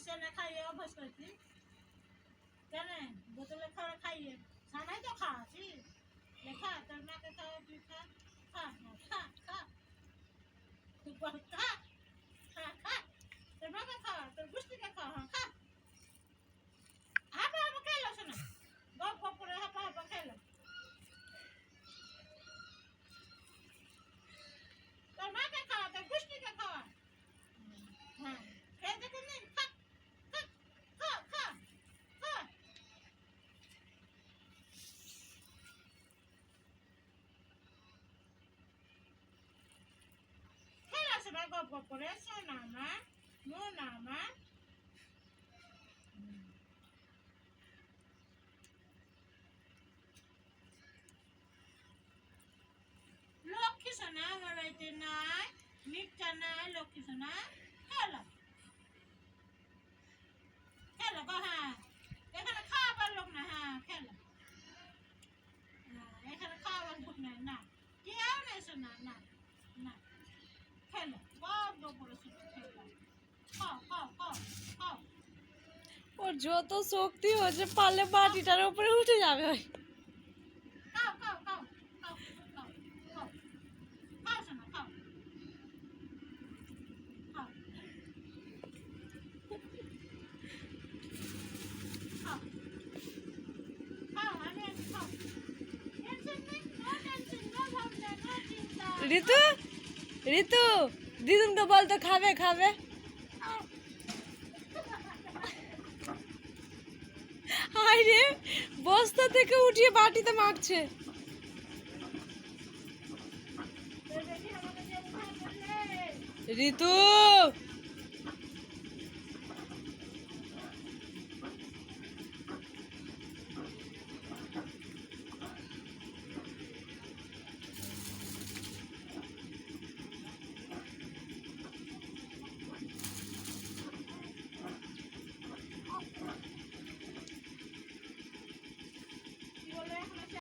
সেনে খাইয়ে অভ্যাস করেছি কেন বোতলে খাওয়া খাইয়ে সানাই তো খাওয়াছি লেখা তোর মাকে খাওয়া তুই খা খা খা খা তুই খা খা খা তোর মাকে খাওয়া তোর গুষ্টিকে খাওয়া খা হাঁপা হাঁপা খেলো শোনা গপ গপ করে হাঁপা হাঁপা খেলো তোর মাকে খাওয়া তোর গুষ্টিকে খাওয়া হ্যাঁ খেয়ে দেখুন খা খা খা খা খা খেলা শোনা গপ গপ করে শোনা আমার মন আমার লক্ষ্মী সোনা আমার বাড়িতে নাই নিকটা নাই লক্ষ্মী সোনা খেলো খেলো গো হ্যাঁ এখানে খাওয়াবার লোক না হ্যাঁ খেলো এখানে খাওয়াবার লোক নাই না কেউ নেই সোনা না না খেলো গপ গপ করে শুধু খেলো খাও খাও খাও খাও ওর যত শক্তি হচ্ছে পারলে বাটিটার উপরে উঠে যাবে ওই খাও খাও খাও খাও খাও খাও খাও সোনা খাও খাও খাও খাও আমি খাও টেনশন নেই নো টেনশন নো ভাবনা নো চিন্তা ঋতু ঋতু দিদুনকে বলতো খাবে খাবে হাই রে বস্তা থেকে উঠিয়ে বাটিতে মাখছে ঋতু